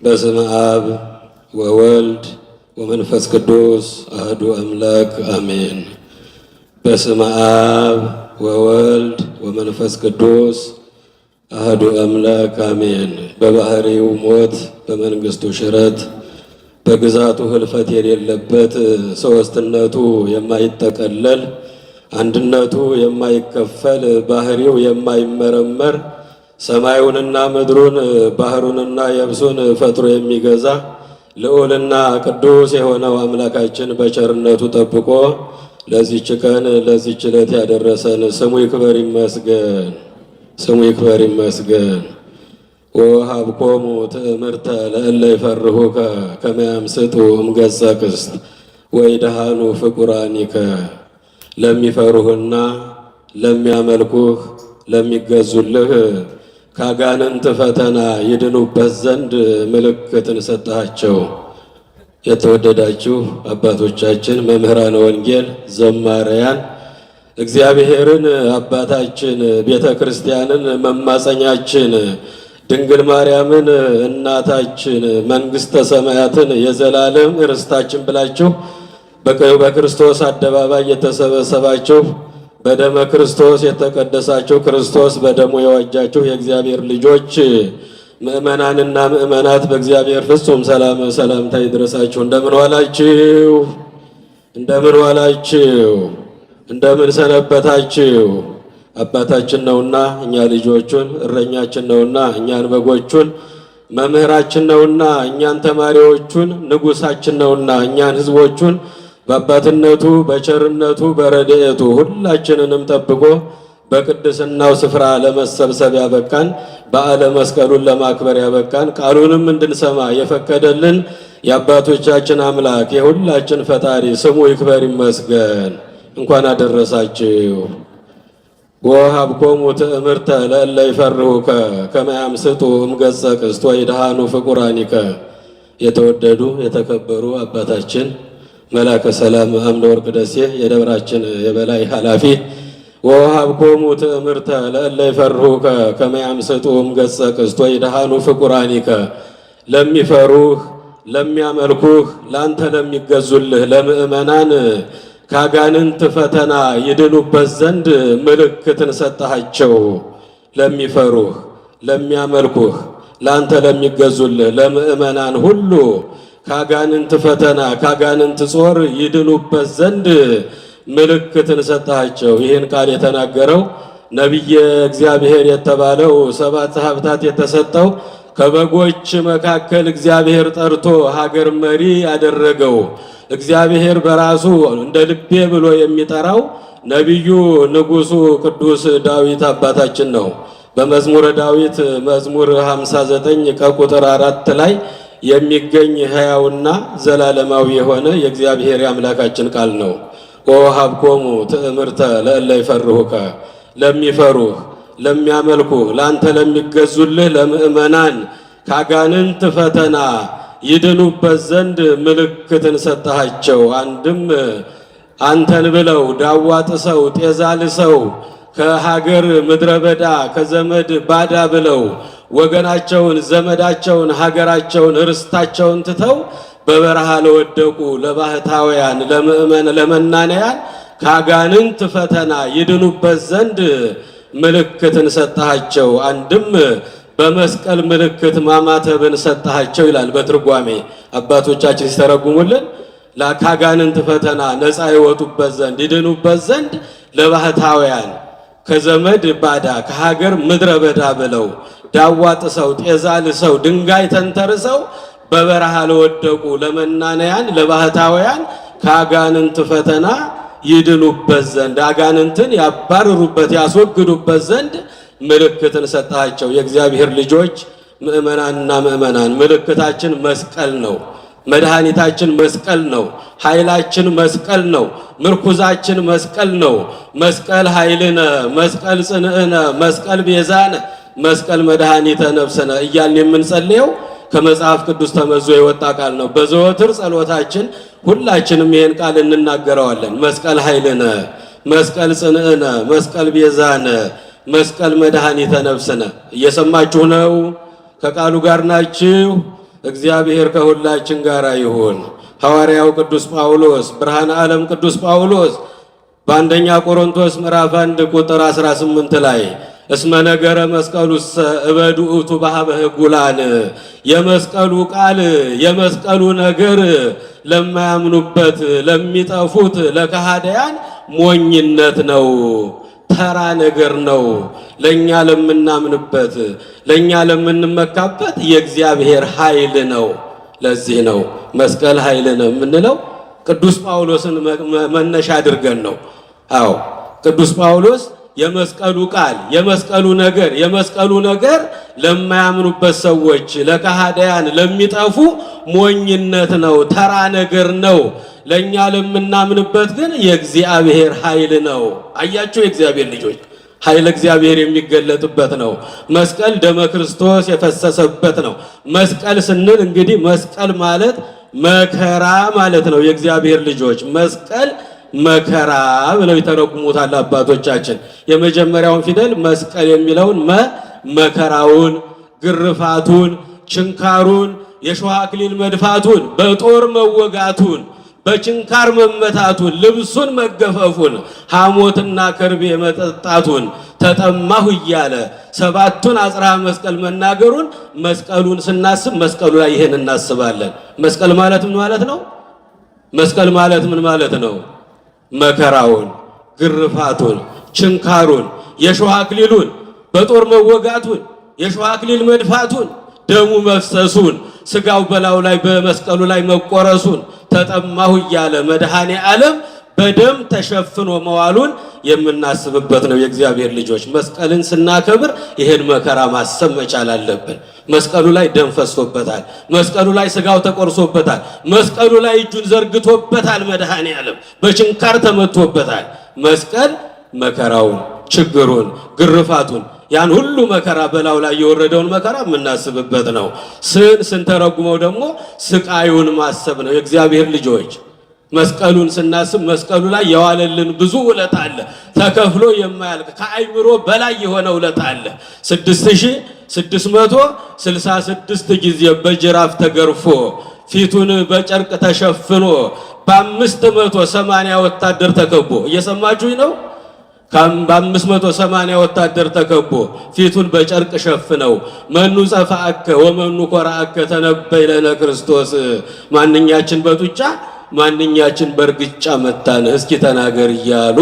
በስመ አብ ወወልድ ወመንፈስ ቅዱስ አህዱ አምላክ አሜን። በስመ አብ ወወልድ ወመንፈስ ቅዱስ አህዱ አምላክ አሜን። በባህሪው ሞት በመንግስቱ ሽረት በግዛቱ ህልፈት የሌለበት ሦስትነቱ የማይጠቀለል አንድነቱ የማይከፈል ባህሪው የማይመረመር ሰማዩንና ምድሩን ባህሩንና የብሱን ፈጥሮ የሚገዛ ልዑልና ቅዱስ የሆነው አምላካችን በቸርነቱ ጠብቆ ለዚች ቀን ለዚች ዕለት ያደረሰን ስሙ ይክበር ይመስገን። ስሙ ይክበር ይመስገን። ወሀብኮሙ ትእምርተ ለእለ ይፈርሁከ ከመ ያምስጡ እምገጸ ቅስት ወይድሃኑ ፍቁራኒከ። ለሚፈሩህና ለሚያመልኩህ ለሚገዙልህ ካጋንንት ፈተና ይድኑበት ዘንድ ምልክትን ሰጣቸው። የተወደዳችሁ አባቶቻችን፣ መምህራነ ወንጌል፣ ዘማሪያን እግዚአብሔርን አባታችን ቤተ ክርስቲያንን መማፀኛችን ድንግል ማርያምን እናታችን መንግሥተ ሰማያትን የዘላለም ርስታችን ብላችሁ በክርስቶስ አደባባይ የተሰበሰባችሁ በደመ ክርስቶስ የተቀደሳችሁ ክርስቶስ በደሙ የዋጃችሁ የእግዚአብሔር ልጆች ምእመናንና ምእመናት በእግዚአብሔር ፍጹም ሰላምታ ይድረሳችሁ። እንደምን ዋላችሁ? እንደምን ዋላችሁ? እንደምን ሰነበታችሁ? አባታችን ነውና እኛ ልጆቹን፣ እረኛችን ነውና እኛን በጎቹን፣ መምህራችን ነውና እኛን ተማሪዎቹን፣ ንጉሳችን ነውና እኛን ሕዝቦቹን በአባትነቱ በቸርነቱ በረድኤቱ ሁላችንንም ጠብቆ በቅድስናው ስፍራ ለመሰብሰብ ያበቃን፣ በዓለ መስቀሉን ለማክበር ያበቃን፣ ቃሉንም እንድንሰማ የፈቀደልን የአባቶቻችን አምላክ የሁላችን ፈጣሪ ስሙ ይክበር ይመስገን። እንኳን አደረሳችሁ። ወሀብኮሙ ትእምርተ ለእለ ይፈርሁከ ከመ ያምስጡ እምገጸ ቅስት ወይድሃኑ ፍቁራኒከ። የተወደዱ የተከበሩ አባታችን መላከ ሰላም አምደ ወርቅ ደሴ የደብራችን የበላይ ኃላፊ፣ ወሀብኮሙ ትእምርተ ለእለ ይፈርሁከ ከመ ያምስጡ እምገጸ ቅስት ወይድሃኑ ፍቁራኒከ። ለሚፈሩህ ለሚያመልኩህ ለአንተ ለሚገዙልህ ለምእመናን ካጋንንት ፈተና ይድኑበት ዘንድ ምልክትን ሰጠሃቸው። ለሚፈሩህ ለሚያመልኩህ ለአንተ ለሚገዙልህ ለምእመናን ሁሉ ካጋንንት ፈተና ካጋንንት ጾር ይድኑበት ዘንድ ምልክትን ሰጠሃቸው። ይህን ቃል የተናገረው ነቢየ እግዚአብሔር የተባለው ሰባት ሀብታት የተሰጠው ከበጎች መካከል እግዚአብሔር ጠርቶ ሀገር መሪ ያደረገው እግዚአብሔር በራሱ እንደ ልቤ ብሎ የሚጠራው ነቢዩ ንጉሡ ቅዱስ ዳዊት አባታችን ነው። በመዝሙረ ዳዊት መዝሙር 59 ከቁጥር 4 ላይ የሚገኝ ሕያውና ዘላለማዊ የሆነ የእግዚአብሔር የአምላካችን ቃል ነው። ወሀብኮሙ ትእምርተ ለእለ ይፈርሁከ። ለሚፈሩህ ለሚያመልኩህ ለአንተ ለሚገዙልህ ለምእመናን ካጋንንት ፈተና ይድኑበት ዘንድ ምልክትን ሰጠሃቸው። አንድም አንተን ብለው ዳዋ ጥሰው ጤዛ ልሰው ከሀገር ምድረ በዳ ከዘመድ ባዳ ብለው ወገናቸውን ዘመዳቸውን ሀገራቸውን ርስታቸውን ትተው በበረሃ ለወደቁ ለባህታውያን ለመናንያን ካጋንንት ፈተና ይድኑበት ዘንድ ምልክትን ሰጠሃቸው። አንድም በመስቀል ምልክት ማማተብን ሰጠሃቸው ይላል በትርጓሜ አባቶቻችን ሲተረጉሙልን። ካጋንንት ፈተና ነፃ ይወጡበት ዘንድ ይድኑበት ዘንድ ለባህታውያን ከዘመድ ባዳ ከሀገር ምድረ በዳ ብለው ዳዋ ጥሰው ጤዛ ልሰው ድንጋይ ተንተርሰው በበረሃ ለወደቁ ለመናንያን ለባህታውያን ካጋንንት ፈተና ይድኑበት ዘንድ አጋንንትን ያባርሩበት ያስወግዱበት ዘንድ ምልክትን ሰጣቸው። የእግዚአብሔር ልጆች ምእመናንና ምእመናን ምልክታችን መስቀል ነው። መድኃኒታችን መስቀል ነው። ኃይላችን መስቀል ነው። ምርኩዛችን መስቀል ነው። መስቀል ኃይልነ፣ መስቀል ጽንዕነ፣ መስቀል ቤዛነ፣ መስቀል መድኃኒተ ነፍስነ እያልን የምንጸልየው ከመጽሐፍ ቅዱስ ተመዞ የወጣ ቃል ነው። በዘወትር ጸሎታችን ሁላችንም ይሄን ቃል እንናገረዋለን። መስቀል ኃይልነ፣ መስቀል ጽንዕነ፣ መስቀል ቤዛነ፣ መስቀል መድኃኒተ ነፍስነ። እየሰማችሁ ነው? ከቃሉ ጋር ናችሁ? እግዚአብሔር ከሁላችን ጋር ይሁን። ሐዋርያው ቅዱስ ጳውሎስ ብርሃነ ዓለም ቅዱስ ጳውሎስ በአንደኛ ቆሮንቶስ ምዕራፍ 1 ቁጥር 18 ላይ እስመ ነገረ መስቀሉሰ እበዱ ውእቱ በኀበ ሕጉላን የመስቀሉ ቃል የመስቀሉ ነገር ለማያምኑበት ለሚጠፉት ለከሃዲያን ሞኝነት ነው፣ ተራ ነገር ነው። ለኛ ለምናምንበት ለኛ ለምንመካበት የእግዚአብሔር ኃይል ነው። ለዚህ ነው መስቀል ኃይል ነው የምንለው። ቅዱስ ጳውሎስን መነሻ አድርገን ነው። አዎ ቅዱስ ጳውሎስ የመስቀሉ ቃል የመስቀሉ ነገር ለማያምኑበት ሰዎች ለከሃዲያን ለሚጠፉ ሞኝነት ነው፣ ተራ ነገር ነው። ለኛ ለምናምንበት ግን የእግዚአብሔር ኃይል ነው። አያችሁ የእግዚአብሔር ልጆች ኃይለ እግዚአብሔር የሚገለጥበት ነው። መስቀል ደመ ክርስቶስ የፈሰሰበት ነው። መስቀል ስንል እንግዲህ መስቀል ማለት መከራ ማለት ነው። የእግዚአብሔር ልጆች መስቀል መከራ ብለው ይተረጉሙታል አባቶቻችን። የመጀመሪያውን ፊደል መስቀል የሚለውን መከራውን፣ ግርፋቱን፣ ችንካሩን፣ የሾህ አክሊል መድፋቱን፣ በጦር መወጋቱን፣ በችንካር መመታቱን፣ ልብሱን መገፈፉን፣ ሐሞትና ከርቤ መጠጣቱን፣ ተጠማሁ እያለ ሰባቱን አጽርሐ መስቀል መናገሩን መስቀሉን ስናስብ መስቀሉ ላይ ይሄን እናስባለን። መስቀል ማለት ምን ማለት ነው? መስቀል ማለት ምን ማለት ነው? መከራውን፣ ግርፋቱን፣ ችንካሩን፣ የሾህ አክሊሉን፣ በጦር መወጋቱን፣ የሾህ አክሊል መድፋቱን፣ ደሙ መፍሰሱን፣ ስጋው በላዩ ላይ በመስቀሉ ላይ መቆረሱን፣ ተጠማሁ እያለ መድኃኔ ዓለም በደም ተሸፍኖ መዋሉን የምናስብበት ነው። የእግዚአብሔር ልጆች መስቀልን ስናከብር ይሄን መከራ ማሰብ መቻል አለብን። መስቀሉ ላይ ደም ፈሶበታል። መስቀሉ ላይ ስጋው ተቆርሶበታል። መስቀሉ ላይ እጁን ዘርግቶበታል። መድኃኔ ዓለም በችንካር ተመቶበታል። መስቀል መከራውን፣ ችግሩን፣ ግርፋቱን ያን ሁሉ መከራ በላዩ ላይ የወረደውን መከራ የምናስብበት ነው። ስንተረጉመው ደግሞ ስቃዩን ማሰብ ነው። የእግዚአብሔር ልጆች መስቀሉን ስናስብ መስቀሉ ላይ የዋለልን ብዙ ውለታ አለ። ተከፍሎ የማያልቅ ከአይምሮ በላይ የሆነ ውለታ አለ። 6666 ጊዜ በጅራፍ ተገርፎ ፊቱን በጨርቅ ተሸፍኖ በ580 ወታደር ተከቦ እየሰማችሁኝ ነው። በ580 ወታደር ተከቦ ፊቱን በጨርቅ ሸፍነው መኑ ጸፋአከ ወመኑ ኮራአከ ተነበይ ለነ ክርስቶስ ማንኛችን በጡጫ ማንኛችን በርግጫ መታን እስኪ ተናገር እያሉ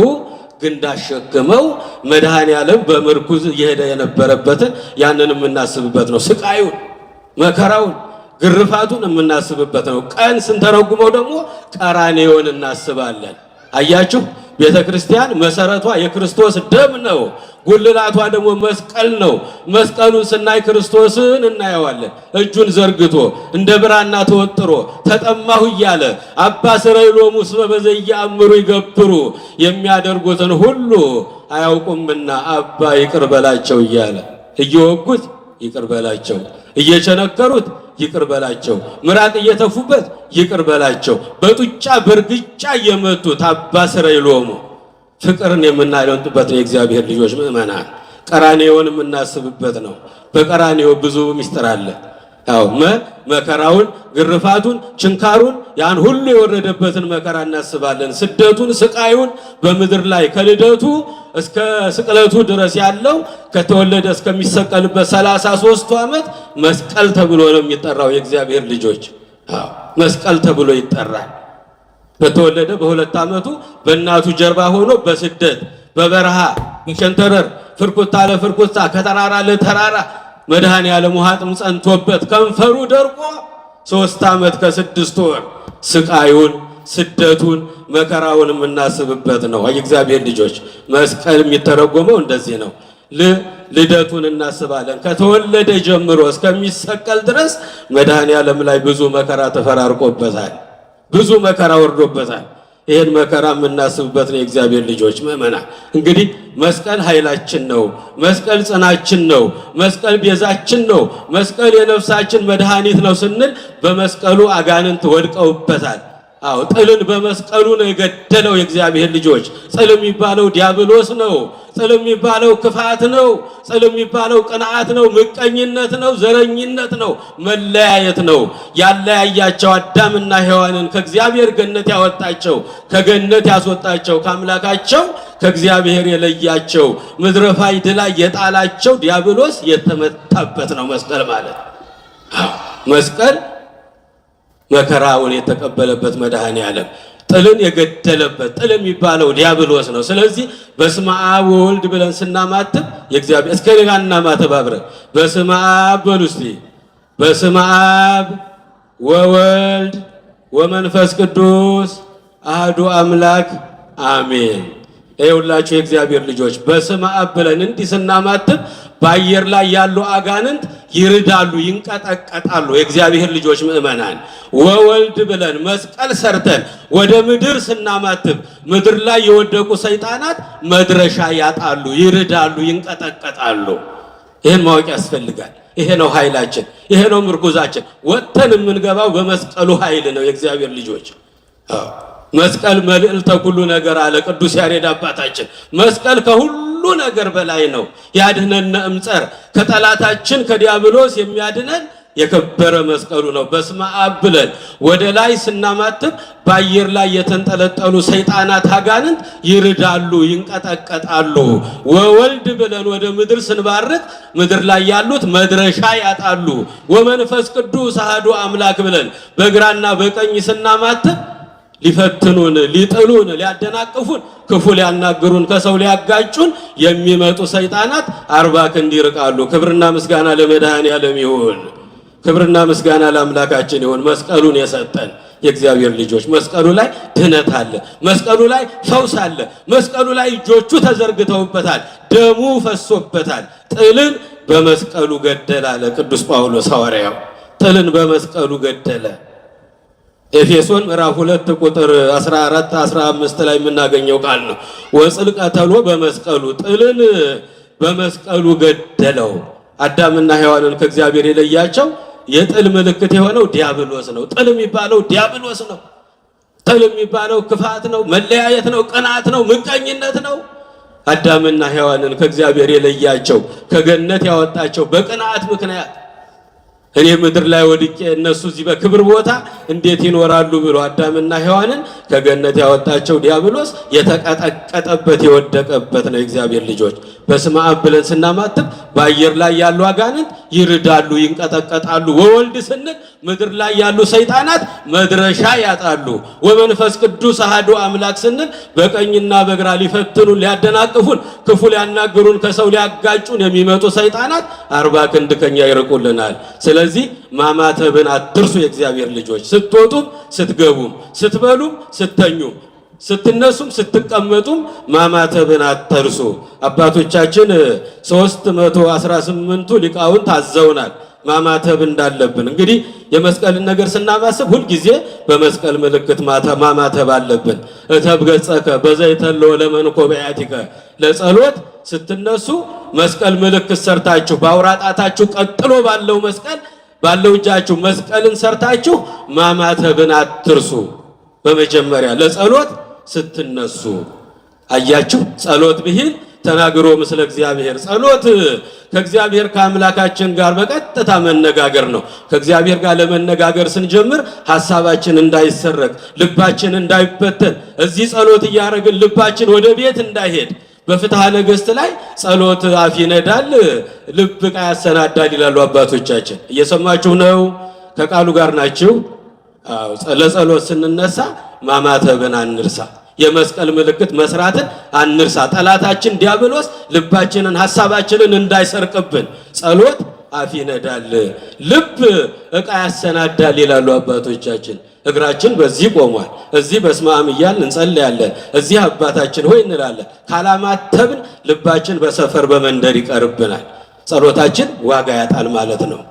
ግንድ አሸክመው መድኃኔ ዓለም በምርኩዝ እየሄደ የነበረበትን ያንን የምናስብበት ነው። ስቃዩን፣ መከራውን፣ ግርፋቱን የምናስብበት ነው። ቀን ስንተረጉመው ደግሞ ቀራንዮን እናስባለን። አያችሁ ቤተ ክርስቲያን መሰረቷ የክርስቶስ ደም ነው። ጉልላቷ ደግሞ መስቀል ነው። መስቀሉን ስናይ ክርስቶስን እናየዋለን። እጁን ዘርግቶ እንደ ብራና ተወጥሮ ተጠማሁ እያለ አባ ስረይሎሙ እስመ በዘየአምሩ ይገብሩ የሚያደርጉትን ሁሉ አያውቁምና አባ ይቅር በላቸው እያለ እየወጉት ይቅር በላቸው፣ እየቸነከሩት ይቅር በላቸው፣ ምራቅ እየተፉበት ይቅር በላቸው፣ በጡጫ በርግጫ እየመቱት አባ ስረይሎሙ ፍቅርን የምናደንጥበት ነው። የእግዚአብሔር ልጆች ምእመናን ቀራንዮን የምናስብበት ነው። በቀራንዮ ብዙ ምስጢር አለ። ያው መከራውን፣ ግርፋቱን፣ ችንካሩን ያን ሁሉ የወረደበትን መከራ እናስባለን። ስደቱን፣ ስቃዩን በምድር ላይ ከልደቱ እስከ ስቅለቱ ድረስ ያለው ከተወለደ እስከሚሰቀልበት 33 ዓመት መስቀል ተብሎ ነው የሚጠራው። የእግዚአብሔር ልጆች መስቀል ተብሎ ይጠራል። በተወለደ በ2 ዓመቱ በእናቱ ጀርባ ሆኖ በስደት በበረሃ በሸንተረር ፍርኩታ ለፍርኩታ ከተራራ ለተራራ መድኃኔ ዓለም ውሃ ጥም ጸንቶበት ከንፈሩ ደርቆ 3 ዓመት ከ6 ወር ስቃዩን፣ ስደቱን፣ መከራውን የምናስብበት ነው። የእግዚአብሔር ልጆች መስቀል የሚተረጎመው እንደዚህ ነው። ልደቱን እናስባለን። ከተወለደ ጀምሮ እስከሚሰቀል ድረስ መድኃኔ ዓለም ላይ ብዙ መከራ ተፈራርቆበታል። ብዙ መከራ ወርዶበታል። ይሄን መከራ የምናስብበት ነው። የእግዚአብሔር ልጆች ምእመናን እንግዲህ መስቀል ኃይላችን ነው። መስቀል ጽናችን ነው። መስቀል ቤዛችን ነው። መስቀል የነፍሳችን መድኃኒት ነው ስንል በመስቀሉ አጋንንት ወድቀውበታል። አዎ ጥልን በመስቀሉ ነው የገደለው የእግዚአብሔር ልጆች። ጥል የሚባለው ዲያብሎስ ነው። ጥል የሚባለው ክፋት ነው። ጥል የሚባለው ቅንዓት ነው፣ ምቀኝነት ነው፣ ዘረኝነት ነው፣ መለያየት ነው። ያለያያቸው አዳምና ሔዋንን ከእግዚአብሔር ገነት ያወጣቸው፣ ከገነት ያስወጣቸው፣ ከአምላካቸው ከእግዚአብሔር የለያቸው፣ ምድረ ፋይድ ላይ የጣላቸው ዲያብሎስ የተመታበት ነው መስቀል ማለት። መስቀል መከራውን የተቀበለበት መድኃኔ ዓለም ጥልን የገደለበት ጥል የሚባለው ዲያብሎስ ነው። ስለዚህ በስመ አብ ወወልድ ብለን ስናማትብ የእግዚአብሔር እስከ ሌላና ማተባብረ በስመ አብ በሉ እስቲ በስመ አብ ወወልድ ወመንፈስ ቅዱስ አሐዱ አምላክ አሜን። ይኸውላችሁ የእግዚአብሔር ልጆች በስመ አብ ብለን እንዲህ ስናማትብ በአየር ላይ ያሉ አጋንንት ይርዳሉ፣ ይንቀጠቀጣሉ። የእግዚአብሔር ልጆች ምእመናን ወወልድ ብለን መስቀል ሰርተን ወደ ምድር ስናማትብ ምድር ላይ የወደቁ ሰይጣናት መድረሻ ያጣሉ፣ ይርዳሉ፣ ይንቀጠቀጣሉ። ይህን ማወቅ ያስፈልጋል። ይሄ ነው ኃይላችን፣ ይሄ ነው ምርኩዛችን። ወጥተን የምንገባው በመስቀሉ ኃይል ነው የእግዚአብሔር ልጆች። መስቀል መልዕልተ ኩሉ ነገር አለ ቅዱስ ያሬድ አባታችን። መስቀል ከሁሉ ነገር በላይ ነው። ያድነን እምጸር ከጠላታችን ከዲያብሎስ የሚያድነን የከበረ መስቀሉ ነው። በስመ አብ ብለን ወደ ላይ ስናማትብ በአየር ላይ የተንጠለጠሉ ሰይጣናት አጋንንት ይርዳሉ፣ ይንቀጠቀጣሉ። ወወልድ ብለን ወደ ምድር ስንባርክ ምድር ላይ ያሉት መድረሻ ያጣሉ። ወመንፈስ ቅዱስ አሐዱ አምላክ ብለን በግራና በቀኝ ስናማትብ ሊፈትኑን፣ ሊጥሉን፣ ሊያደናቅፉን፣ ክፉ ሊያናግሩን፣ ከሰው ሊያጋጩን የሚመጡ ሰይጣናት 40 ክንድ ይርቃሉ። ክብርና ምስጋና ለመድኃኔዓለም ይሁን። ክብርና ምስጋና ለአምላካችን ይሁን። መስቀሉን የሰጠን የእግዚአብሔር ልጆች መስቀሉ ላይ ድነት አለ። መስቀሉ ላይ ፈውስ አለ። መስቀሉ ላይ እጆቹ ተዘርግተውበታል፣ ደሙ ፈሶበታል። ጥልን በመስቀሉ ገደለ አለ ቅዱስ ጳውሎስ ሐዋርያው። ጥልን በመስቀሉ ገደለ። ኤፌሶን ምዕራፍ 2 ቁጥር 14 15 ላይ የምናገኘው ቃል ነው። ወጽልቀ ተሎ በመስቀሉ ጥልን በመስቀሉ ገደለው። አዳምና ሔዋንን ከእግዚአብሔር የለያቸው የጥል ምልክት የሆነው ዲያብሎስ ነው። ጥል የሚባለው ዲያብሎስ ነው። ጥል የሚባለው ክፋት ነው፣ መለያየት ነው፣ ቅናት ነው፣ ምቀኝነት ነው። አዳምና ሔዋንን ከእግዚአብሔር የለያቸው ከገነት ያወጣቸው በቅናት ምክንያት እኔ ምድር ላይ ወድቄ እነሱ እዚህ በክብር ቦታ እንዴት ይኖራሉ ብሎ አዳምና ሔዋንን ከገነት ያወጣቸው ዲያብሎስ የተቀጠቀጠበት የወደቀበት ነው። የእግዚአብሔር ልጆች በስመ አብ ብለን ስናማትብ በአየር ላይ ያሉ አጋንንት ይርዳሉ፣ ይንቀጠቀጣሉ። ወወልድ ስንል ምድር ላይ ያሉ ሰይጣናት መድረሻ ያጣሉ። ወመንፈስ ቅዱስ አሐዱ አምላክ ስንል በቀኝና በግራ ሊፈትኑን፣ ሊያደናቅፉን፣ ክፉ ሊያናግሩን፣ ከሰው ሊያጋጩን የሚመጡ ሰይጣናት 40 ክንድ ከኛ ይርቁልናል። ስለዚህ ማማተብን አትርሱ የእግዚአብሔር ልጆች። ስትወጡም ስትገቡም፣ ስትበሉም ስተኙም፣ ስትነሱም ስትቀመጡም ማማተብን አትርሱ። አባቶቻችን 318ቱ ሊቃውንት አዘውናል ማማተብ እንዳለብን። እንግዲህ የመስቀልን ነገር ስናማስብ ሁልጊዜ በመስቀል ምልክት ማማተብ አለብን። እተብ ገጸከ በዘይተሎ ለመንኮበያቲከ ለጸሎት ስትነሱ መስቀል ምልክት ሰርታችሁ በአውራ ጣታችሁ ቀጥሎ ባለው መስቀል ባለው እጃችሁ መስቀልን ሰርታችሁ ማማተብን አትርሱ። በመጀመሪያ ለጸሎት ስትነሱ አያችሁ፣ ጸሎት ብሂል ተናግሮ ምስለ እግዚአብሔር። ጸሎት ከእግዚአብሔር ከአምላካችን ጋር በቀጥታ መነጋገር ነው። ከእግዚአብሔር ጋር ለመነጋገር ስንጀምር ሐሳባችን እንዳይሰረቅ፣ ልባችን እንዳይበተን፣ እዚህ ጸሎት እያደረግን ልባችን ወደ ቤት እንዳይሄድ በፍትሐ ነገሥት ላይ ጸሎት አፍ ይነዳል፣ ልብ ዕቃ ያሰናዳል ይላሉ አባቶቻችን። እየሰማችሁ ነው? ከቃሉ ጋር ናችሁ? አዎ። ለጸሎት ስንነሳ ማማተብን አንርሳ። የመስቀል ምልክት መስራትን አንርሳ። ጠላታችን ዲያብሎስ ልባችንን ሐሳባችንን እንዳይሰርቅብን ጸሎት አፍ ይነዳል፣ ልብ ዕቃ ያሰናዳል ይላሉ አባቶቻችን። እግራችን በዚህ ቆሟል። እዚህ በስመ አብ እያልን እንጸልያለን። እዚህ አባታችን ሆይ እንላለን። ካላማተብን ልባችን በሰፈር በመንደር ይቀርብናል። ጸሎታችን ዋጋ ያጣል ማለት ነው።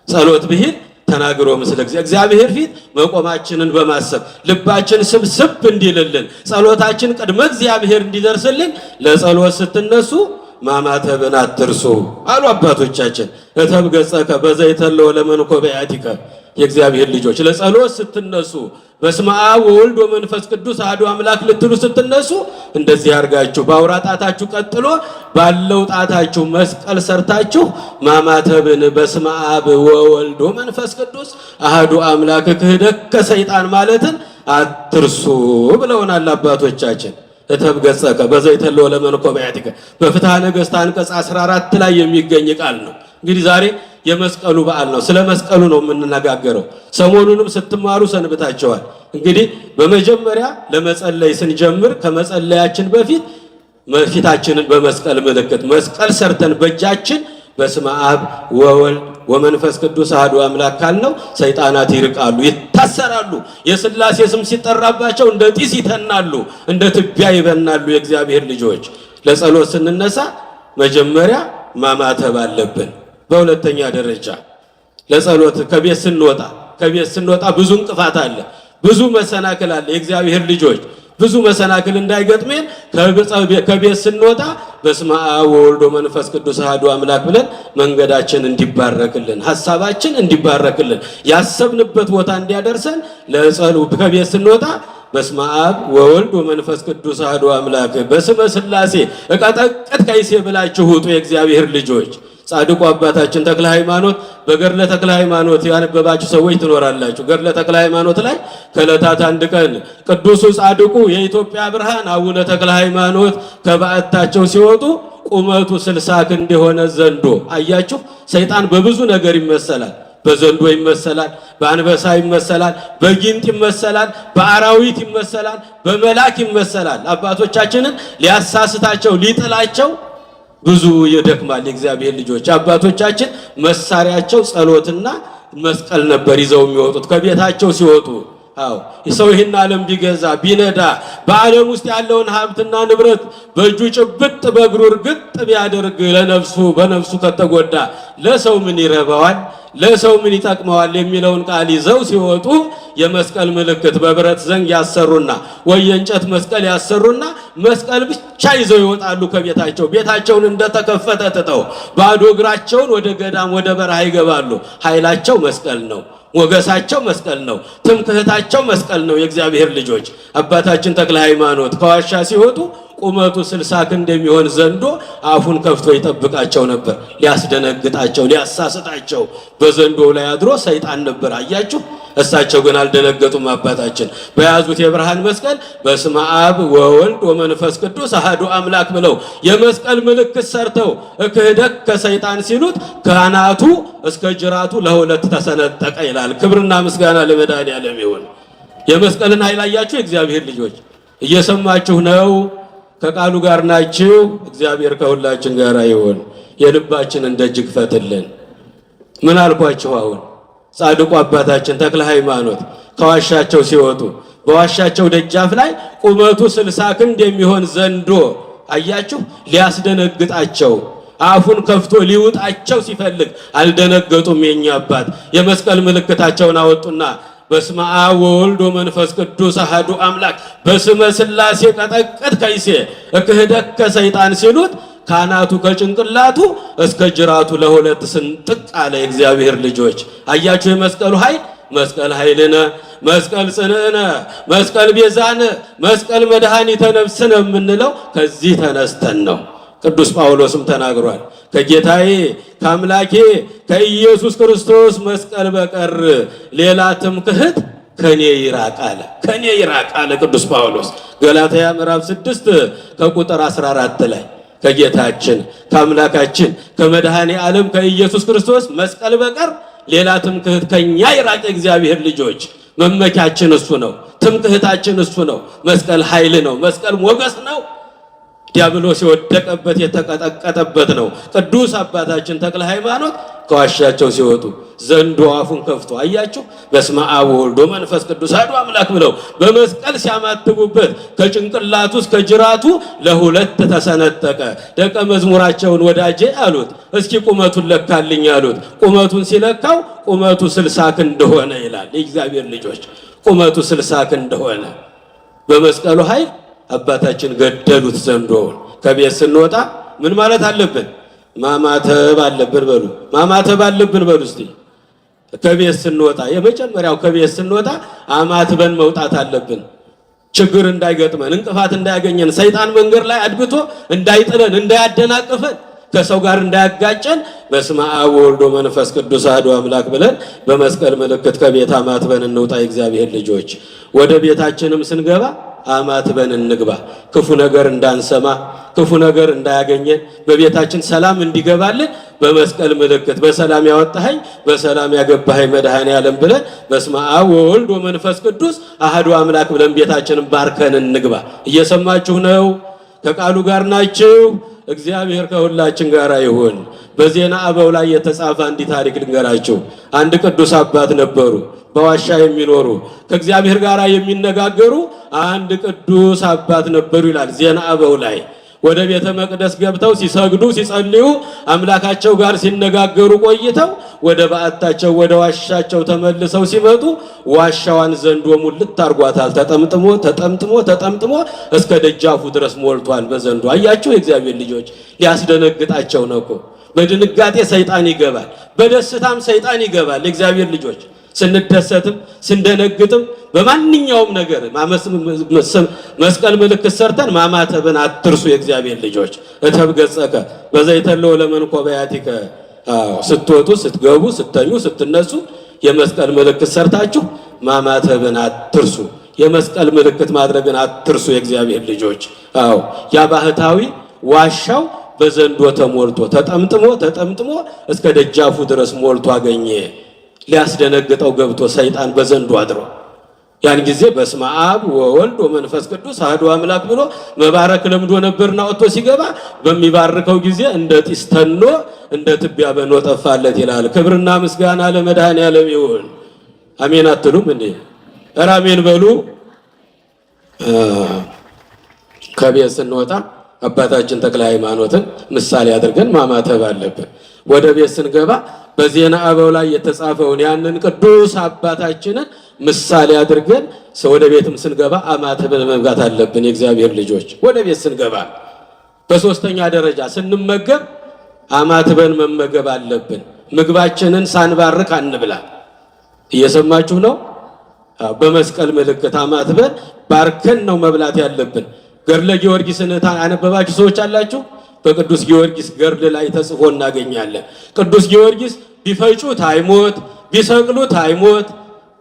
ጸሎት ብሂል ተናግሮ ምስለ እግዚአብሔር ፊት መቆማችንን በማሰብ ልባችን ስብስብ እንዲልልን ጸሎታችን ቅድመ እግዚአብሔር እንዲደርስልን ለጸሎት ስትነሱ ማማተብን አትርሱ አሉ አባቶቻችን። እተብ ገጸከ በዘይተለው ለመንኮበያቲከ የእግዚአብሔር ልጆች ለጸሎት ስትነሱ በስመ አብ ወወልድ ወመንፈስ ቅዱስ አሐዱ አምላክ ልትሉ ስትነሱ እንደዚህ አድርጋችሁ በአውራ ጣታችሁ ቀጥሎ ባለው ጣታችሁ መስቀል ሰርታችሁ ማማተብን በስመ አብ ወወልድ ወመንፈስ ቅዱስ አሐዱ አምላክ ክህደከ ሰይጣን ማለትን አትርሱ ብለውናል አባቶቻችን። እተብ ገጸከ በዘይተለው ለመንኮበያቲከ በፍትሐ ነገሥት አንቀጽ 14 ላይ የሚገኝ ቃል ነው። እንግዲህ ዛሬ የመስቀሉ በዓል ነው። ስለ መስቀሉ ነው የምንነጋገረው። ሰሞኑንም ስትማሩ ሰንብታቸዋል። እንግዲህ በመጀመሪያ ለመጸለይ ስንጀምር ከመጸለያችን በፊት ፊታችንን በመስቀል ምልክት መስቀል ሰርተን በእጃችን በስመ አብ ወወልድ ወመንፈስ ቅዱስ አሐዱ አምላክ ካልነው ሰይጣናት ይርቃሉ፣ ይታሰራሉ። የሥላሴ ስም ሲጠራባቸው እንደ ጢስ ይተናሉ፣ እንደ ትቢያ ይበናሉ። የእግዚአብሔር ልጆች ለጸሎት ስንነሳ መጀመሪያ ማማተብ አለብን። በሁለተኛ ደረጃ ለጸሎት ከቤት ስንወጣ ብዙ እንቅፋት አለ፣ ብዙ መሰናክል አለ። የእግዚአብሔር ልጆች ብዙ መሰናክል እንዳይገጥመን ከቤት ስንወጣ በስመ አብ ወወልድ ወመንፈስ ቅዱስ አሐዱ አምላክ ብለን መንገዳችን እንዲባረክልን፣ ሐሳባችን እንዲባረክልን፣ ያሰብንበት ቦታ እንዲያደርሰን ለጸሎት ከቤት ስንወጣ በስመ አብ ወወልድ ወመንፈስ ቅዱስ አሐዱ አምላክ በስመ ሥላሴ እቀጠቅጥ ከይሴ ብላችሁ ውጡ። የእግዚአብሔር ልጆች ጻድቁ አባታችን ተክለ ሃይማኖት በገድለ ተክለ ሃይማኖት ያነበባችሁ ሰዎች ትኖራላችሁ። ገድለ ተክለ ሃይማኖት ላይ ከዕለታት አንድ ቀን ቅዱሱ ጻድቁ የኢትዮጵያ ብርሃን አቡነ ተክለ ሃይማኖት ከበዓታቸው ሲወጡ ቁመቱ 60 ክንድ የሆነ ዘንዶ አያችሁ። ሰይጣን በብዙ ነገር ይመሰላል። በዘንዶ ይመሰላል፣ በአንበሳ ይመሰላል፣ በጊንጥ ይመሰላል፣ በአራዊት ይመሰላል፣ በመላክ ይመሰላል። አባቶቻችንን ሊያሳስታቸው ሊጥላቸው ብዙ ይደክማል። የእግዚአብሔር ልጆች አባቶቻችን መሳሪያቸው ጸሎትና መስቀል ነበር ይዘው የሚወጡት ከቤታቸው ሲወጡ። አዎ ሰው ይህን ዓለም ቢገዛ ቢነዳ በዓለም ውስጥ ያለውን ሀብትና ንብረት በእጁ ጭብጥ በእግሩ እርግጥ ቢያደርግ በነፍሱ ከተጎዳ ለሰው ምን ይረባዋል? ለሰው ምን ይጠቅመዋል? የሚለውን ቃል ይዘው ሲወጡ የመስቀል ምልክት በብረት ዘንግ ያሰሩና ወይ የእንጨት መስቀል ያሰሩና መስቀል ብቻ ይዘው ይወጣሉ ከቤታቸው። ቤታቸውን እንደተከፈተ ትተው ባዶ እግራቸውን ወደ ገዳም ወደ በረሃ ይገባሉ። ኃይላቸው መስቀል ነው። ሞገሳቸው መስቀል ነው። ትምክህታቸው መስቀል ነው። የእግዚአብሔር ልጆች አባታችን ተክለ ሃይማኖት ከዋሻ ሲወጡ ቁመቱ 60 ክንድ የሚሆን ዘንዶ አፉን ከፍቶ ይጠብቃቸው ነበር፣ ሊያስደነግጣቸው ሊያሳስታቸው። በዘንዶው ላይ አድሮ ሰይጣን ነበር። አያችሁ። እሳቸው ግን አልደነገጡም። አባታችን በያዙት የብርሃን መስቀል በስመ አብ ወወልድ ወመንፈስ ቅዱስ አሐዱ አምላክ ብለው የመስቀል ምልክት ሰርተው እክህደከ ሰይጣን ሲሉት ካህናቱ እስከ ጅራቱ ለሁለት ተሰነጠቀ ይላል። ክብርና ምስጋና ለመድኃኔዓለም ይሁን። የመስቀልን ኃይል አያችሁ። የእግዚአብሔር ልጆች እየሰማችሁ ነው? ከቃሉ ጋር ናችሁ? እግዚአብሔር ከሁላችን ጋር ይሁን። የልባችንን ደጅ ክፈትልን። ምን አልኳችሁ? አሁን ጻድቁ አባታችን ተክለ ሃይማኖት ከዋሻቸው ሲወጡ በዋሻቸው ደጃፍ ላይ ቁመቱ 60 ክንድ የሚሆን ዘንዶ አያችሁ። ሊያስደነግጣቸው አፉን ከፍቶ ሊውጣቸው ሲፈልግ አልደነገጡም። የኛ አባት የመስቀል ምልክታቸውን አወጡና በስመ አብ ወወልድ ወመንፈስ ቅዱስ አሐዱ አምላክ በስመ ሥላሴ ቀጠቅጥ ከይሴ እክህደከ ሰይጣን ሲሉት ካህናቱ ከጭንቅላቱ እስከ ጅራቱ ለሁለት ስንጥቅ አለ። የእግዚአብሔር ልጆች አያችሁ የመስቀሉ ኃይል። መስቀል ኃይልነ፣ መስቀል ጽንዕነ፣ መስቀል ቤዛነ፣ መስቀል መድኃኒተ ነፍስነ የምንለው ከዚህ ተነስተን ነው። ቅዱስ ጳውሎስም ተናግሯል። ከጌታዬ ከአምላኬ ከኢየሱስ ክርስቶስ መስቀል በቀር ሌላ ትምክህት ከኔ ይራቅ አለ። ከኔ ይራቅ አለ ቅዱስ ጳውሎስ ገላትያ ምዕራፍ 6 ከቁጥር 14 ላይ ከጌታችን ከአምላካችን ከመድኃኔ ዓለም ከኢየሱስ ክርስቶስ መስቀል በቀር ሌላ ትምክህት ከኛ ይራቅ። እግዚአብሔር ልጆች መመኪያችን እሱ ነው። ትምክህታችን እሱ ነው። መስቀል ኃይል ነው። መስቀል ሞገስ ነው። ዲያብሎስ የወደቀበት የተቀጠቀጠበት ነው። ቅዱስ አባታችን ተክለ ሃይማኖት ከዋሻቸው ሲወጡ ዘንዶ አፉን ከፍቶ አያችሁ። በስመ አብ ወወልድ ወመንፈስ ቅዱስ አሐዱ አምላክ ብለው በመስቀል ሲያማትቡበት ከጭንቅላቱ እስከ ጅራቱ ለሁለት ተሰነጠቀ። ደቀ መዝሙራቸውን ወዳጄ አሉት፣ እስኪ ቁመቱን ለካልኝ አሉት። ቁመቱን ሲለካው ቁመቱ 60 ክንድ ሆነ ይላል። የእግዚአብሔር ልጆች ቁመቱ 60 ክንድ ሆነ። በመስቀሉ ኃይል አባታችን ገደሉት ዘንዶውን። ከቤት ስንወጣ ምን ማለት አለብን? ማማተብ አለብን በሉ። ማማተብ አለብን በሉ እስቲ። ከቤት ስንወጣ የመጀመሪያው ከቤት ስንወጣ አማትበን መውጣት አለብን። ችግር እንዳይገጥመን፣ እንቅፋት እንዳያገኘን፣ ሰይጣን መንገድ ላይ አድብቶ እንዳይጥለን፣ እንዳያደናቅፈን፣ ከሰው ጋር እንዳያጋጨን በስመ አብ ወወልድ ወመንፈስ ቅዱስ አሐዱ አምላክ ብለን በመስቀል ምልክት ከቤት አማትበን እንውጣ። የእግዚአብሔር ልጆች ወደ ቤታችንም ስንገባ አማትበን እንግባ። ክፉ ነገር እንዳንሰማ፣ ክፉ ነገር እንዳያገኘን፣ በቤታችን ሰላም እንዲገባልን በመስቀል ምልክት በሰላም ያወጣኸኝ በሰላም ያገባኸኝ መድኃኔዓለም ብለን በስመ አብ ወወልድ ወመንፈስ ቅዱስ አሐዱ አምላክ ብለን ቤታችንን ባርከን እንግባ። እየሰማችሁ ነው? ከቃሉ ጋር ናችሁ? እግዚአብሔር ከሁላችን ጋር ይሁን። በዜና አበው ላይ የተጻፈ አንዲት ታሪክ ልንገራችሁ። አንድ ቅዱስ አባት ነበሩ፣ በዋሻ የሚኖሩ ከእግዚአብሔር ጋር የሚነጋገሩ አንድ ቅዱስ አባት ነበሩ ይላል ዜና አበው ላይ። ወደ ቤተ መቅደስ ገብተው ሲሰግዱ ሲጸልዩ አምላካቸው ጋር ሲነጋገሩ ቆይተው ወደ በዓታቸው ወደ ዋሻቸው ተመልሰው ሲመጡ ዋሻዋን ዘንዶ ሙልት አርጓታል። ተጠምጥሞ እስከ ደጃፉ ድረስ ሞልቷል በዘንዶ። አያችሁ የእግዚአብሔር ልጆች፣ ሊያስደነግጣቸው ነው እኮ። በድንጋጤ ሰይጣን ይገባል፣ በደስታም ሰይጣን ይገባል። የእግዚአብሔር ልጆች ስንደሰትም ስንደነግጥም በማንኛውም ነገር መስቀል ምልክት ሰርተን ማማተብን አትርሱ። የእግዚአብሔር ልጆች እተብ ገጸከ በዘይተለው ለመንኮበያቲከ። ስትወጡ ስትገቡ ስተኙ ስትነሱ የመስቀል ምልክት ሰርታችሁ ማማተብን አትርሱ። የመስቀል ምልክት ማድረግን አትርሱ። የእግዚአብሔር ልጆች ያ ባህታዊ ዋሻው በዘንዶ ተሞልቶ ተጠምጥሞ እስከ ደጃፉ ድረስ ሞልቶ አገኘ። ሊያስደነግጠው ገብቶ ሰይጣን በዘንዶ አድሮ ያን ጊዜ በስመ አብ ወወልድ ወመንፈስ ቅዱስ አሐዱ አምላክ ብሎ መባረክ ለምዶ ነበርና ወጥቶ ሲገባ በሚባርከው ጊዜ እንደ ጢስ ተኖ እንደ ትቢያ በኖ ጠፋለት ይላል። ክብርና ምስጋና ለመድኃኔዓለም ይሁን። አሜን አትሉም እንዴ? ኧረ አሜን በሉ። ከቤት ስንወጣ አባታችን ተክለ ሃይማኖትን ምሳሌ አድርገን ማማተብ አለብን። ወደ ቤት ስንገባ በዜና አበው ላይ የተጻፈውን ያንን ቅዱስ አባታችንን ምሳሌ አድርገን ወደ ቤትም ስንገባ አማትበን መግባት አለብን። የእግዚአብሔር ልጆች ወደ ቤት ስንገባ በሶስተኛ ደረጃ ስንመገብ አማትበን መመገብ አለብን። ምግባችንን ሳንባርክ አንብላ። እየሰማችሁ ነው? በመስቀል ምልክት አማትበን ባርከን ነው መብላት ያለብን። ገድለ ጊዮርጊስን አነበባችሁ ሰዎች አላችሁ? በቅዱስ ጊዮርጊስ ገድል ላይ ተጽፎ እናገኛለን። ቅዱስ ጊዮርጊስ ቢፈጩት አይሞት፣ ቢሰቅሉት አይሞት።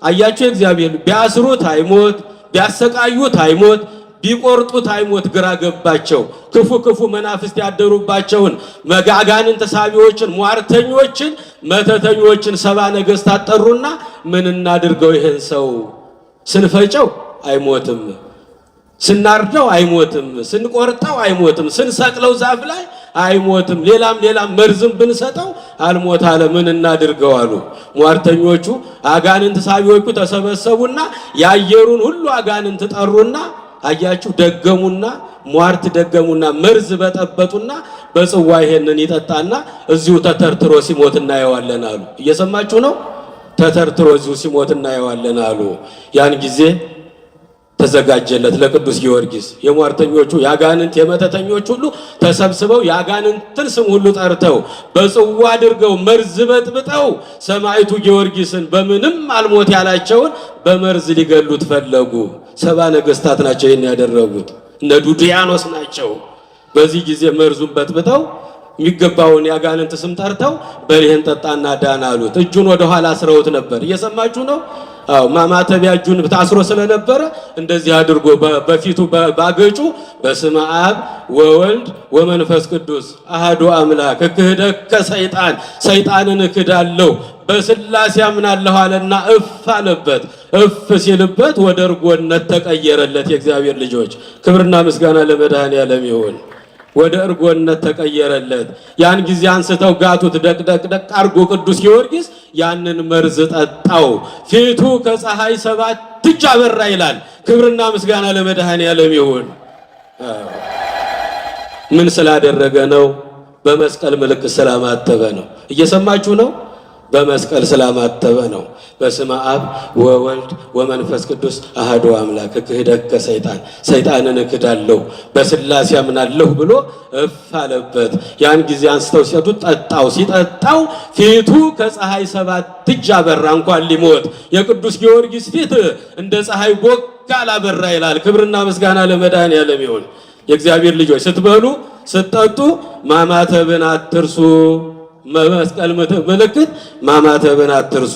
አያችሁ እግዚአብሔር ቢያስሩት አይሞት፣ ቢያሰቃዩት አይሞት፣ ቢቆርጡት አይሞት። ግራ ገባቸው። ክፉ መናፍስት ያደሩባቸውን መጋጋንን ተሳቢዎችን፣ ሟርተኞችን፣ መተተኞችን ሰባ ነገሥታት ጠሩና ምን እናድርገው ይሄን ሰው? ስንፈጨው አይሞትም፣ ስናርደው አይሞትም፣ ስንቆርጠው አይሞትም፣ ስንሰቅለው ዛፍ ላይ አይሞትም፣ ሌላም መርዝም ብንሰጠው አልሞት አለ። ምን እናድርገው አሉ። ሟርተኞቹ አጋንንት ሳቢዎቹ ተሰበሰቡና ያየሩን ሁሉ አጋንንት ጠሩና አያችሁ ደገሙና ሟርት ደገሙና መርዝ በጠበጡና በጽዋ ይሄንን ይጠጣና እዚሁ ተተርትሮ ሲሞት እናየዋለን አሉ። እየሰማችሁ ነው? ተተርትሮ እዚሁ ሲሞት እናየዋለን አሉ። ያን ጊዜ ተዘጋጀለት ለቅዱስ ጊዮርጊስ። የሟርተኞቹ ያጋንንት የመተተኞች ሁሉ ተሰብስበው ያጋንንትን ስም ሁሉ ጠርተው በጽዋ አድርገው መርዝ በጥብጠው ሰማዕቱ ጊዮርጊስን በምንም አልሞት ያላቸውን በመርዝ ሊገሉት ፈለጉ። ሰባ ነገሥታት ናቸው ይህን ያደረጉት፣ እነ ዱድያኖስ ናቸው። በዚህ ጊዜ መርዙን በጥብጠው የሚገባውን ያጋንንት ስም ጠርተው በሪህን ጠጣና ዳን አሉት። እጁን ወደ ኋላ አስረውት ነበር። እየሰማችሁ ነው? ማማተቢያ እጁን ታስሮ ስለነበረ እንደዚህ አድርጎ በፊቱ ባገጩ በስመ አብ ወወልድ ወመንፈስ ቅዱስ አሐዱ አምላክ እክህደከ ሰይጣን፣ ሰይጣንን እክዳለሁ በስላሴ አምናለሁ አለና እፍ አለበት። እፍ ሲልበት ወደ እርጎነት ተቀየረለት። የእግዚአብሔር ልጆች ክብርና ምስጋና ለመድኃኔዓለም ይሁን። ወደ እርጎነት ተቀየረለት። ያን ጊዜ አንስተው ጋቱት። ደቅ አርጎ ቅዱስ ጊዮርጊስ ያንን መርዝ ጠጣው። ፊቱ ከፀሐይ 7 እጅ አበራ ይላል። ክብርና ምስጋና ለመድኃኔዓለም ይሁን። ምን ስላደረገ ነው? በመስቀል ምልክት ስላማተበ ነው። እየሰማችሁ ነው? በመስቀል ስላማተበ ነው። በስመ አብ ወወልድ ወመንፈስ ቅዱስ አሐዱ አምላክ እክህደከ ሰይጣን፣ ሰይጣንን እክዳለሁ በስላሴ አምናለሁ ብሎ እፍ አለበት። ያን ጊዜ አንስተው ሲሰጡት ጠጣው። ሲጠጣው ፊቱ ከፀሐይ 7 እጅ አበራ፣ እንኳን ሊሞት። የቅዱስ ጊዮርጊስ ፊት እንደ ፀሐይ ቦጋ አላበራ ይላል። ክብርና ምስጋና ለመድኃኔዓለም ይሁን። የእግዚአብሔር ልጆች ስትበሉ ስትጠጡ ማማተብን አትርሱ። መስቀል ምልክት ማማተብን አትርሱ።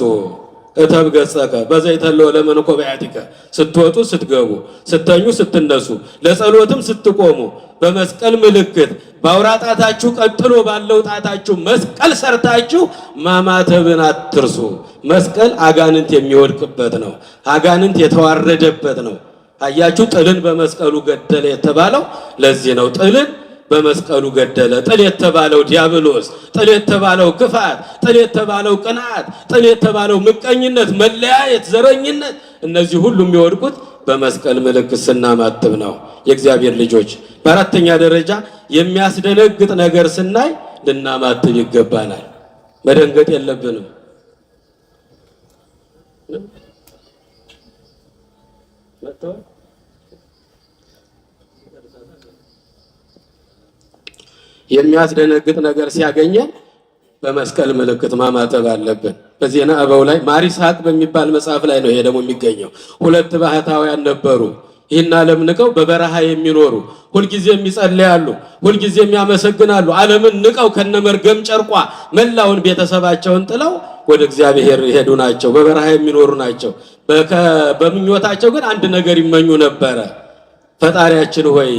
እተብ ገጸከ በዘይተሎ ለመንኮባያቲከ፣ ስትወጡ ስትገቡ፣ ስተኙ ስትነሱ፣ ለጸሎትም ስትቆሙ በመስቀል ምልክት በአውራ ጣታችሁ ቀጥሎ ባለው ጣታችሁ መስቀል ሰርታችሁ ማማተብን አትርሱ። መስቀል አጋንንት የሚወድቅበት ነው። አጋንንት የተዋረደበት ነው። አያችሁ፣ ጥልን በመስቀሉ ገደለ የተባለው ለዚህ ነው። ጥልን በመስቀሉ ገደለ። ጥል የተባለው ዲያብሎስ፣ ጥል የተባለው ክፋት፣ ጥል የተባለው ቅንዓት፣ ጥል የተባለው ምቀኝነት፣ መለያየት፣ ዘረኝነት፣ እነዚህ ሁሉ የሚወድቁት በመስቀል ምልክት ስናማትብ ነው። የእግዚአብሔር ልጆች በአራተኛ ደረጃ የሚያስደነግጥ ነገር ስናይ ልናማትብ ይገባናል። መደንገጥ የለብንም። የሚያስደነግጥ ነገር ሲያገኘን በመስቀል ምልክት ማማተብ አለብን። በዜና አበው ላይ ማር ይስሐቅ በሚባል መጽሐፍ ላይ ነው ይሄ ደግሞ የሚገኘው። 2 ባህታውያን ነበሩ። ይህን ዓለም ንቀው በበረሃ የሚኖሩ ሁልጊዜም ይጸልያሉ፣ ሁልጊዜም ያመሰግናሉ። ዓለምን ንቀው ከነመርገም ጨርቋ መላውን ቤተሰባቸውን ጥለው ወደ እግዚአብሔር የሄዱ ናቸው። በበረሃ የሚኖሩ ናቸው። በምኞታቸው ግን አንድ ነገር ይመኙ ነበረ። ፈጣሪያችን ሆይ